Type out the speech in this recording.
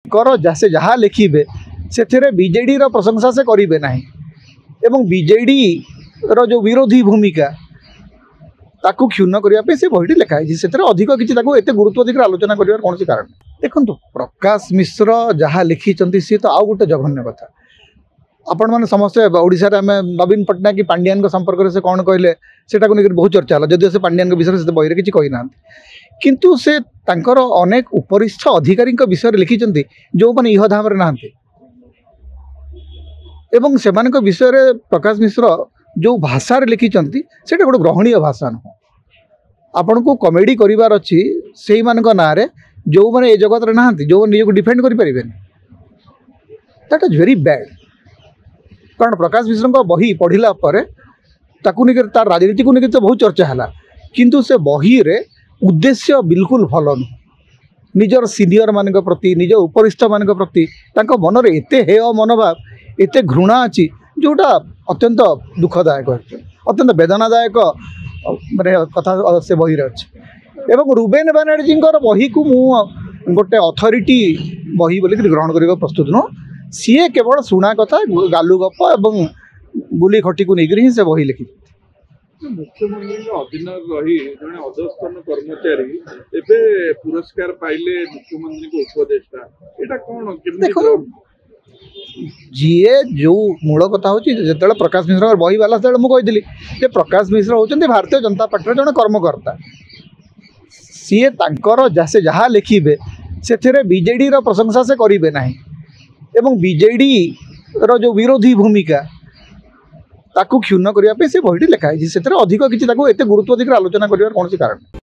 से जहाँ लिखिबे से बीजेडी प्रशंसा से करेंगे ना एवं बीजेडी रो जो विरोधी भूमिका ताकू क्षुण्ण करने से बहीटी लिखाई से अधिक किसी एत गुरुत्व दिखे आलोचना कर कौन कारण देखो प्रकाश मिश्र जहाँ लिखिं सी तो आउ गोटे जघन्य कथा आपण मैंने समस्ते ओडिशा आम नवीन पट्टनायक कि पांड्यान संपर्क में से कौन कहले से बहुत चर्चा है जदिव से पांड्यान विषय से बही किसी कही ना किंतु से तांकर अनेक उपरिस्थ अधिकारी विषय लिखिं जो मैंने इहधाम ना एवं से विषय प्रकाश मिश्र जो भाषा लिखिं से गोटे ग्रहणीय भाषा नुह आपण को कॉमेडी करिवार अच्छी से ना जो मैंने ए जगत रे ना जो निज डिफेंड करें दैट इज वेरी बैड कारण प्रकाश मिश्र बही पढ़ला तार राजनीति को लेकर तो बहुत चर्चा है किंतु से बही रे उद्देश्य बिल्कुल भल नुह निजर सीनियर मान प्रति निज उपरिस्थ मान प्रति मन में एत हेय मनोभाव एत घृणा अच्छी जोटा अत्यंत दुखदायक अत्यंत वेदनादायक माने कथा से बही अच्छे एवं रुबेन बनर्जी बही को मु गोटे अथॉरिटी बही बोलिक ग्रहण करने प्रस्तुत नुह सीए केवल शुणा कथा गालु गप एवं गुली खटी को लेकर ही से बही लिखी मुख्यमंत्री अधीन रही जड़े अधस्तन कर्मचारी एबे पुरस्कार पाइले मुख्यमंत्री को उपदेष्टा एटा कौन देखो जीए जो मूल कथा हूँ जो प्रकाश मिश्र बही वाला से मुझे प्रकाश मिश्र होती भारतीय जनता पार्टी जड़े कर्मकर्ता सीए से जहाँ लिखिबे से बीजेडी प्रशंसा से करेंगे ना एवं बीजेडी जो विरोधी भूमिका ताकू क्षुण्ण करने से बहीटी लिखाई से अधिक किसी एत गुरुत्व दिखे आलोचना कर कौन कारण।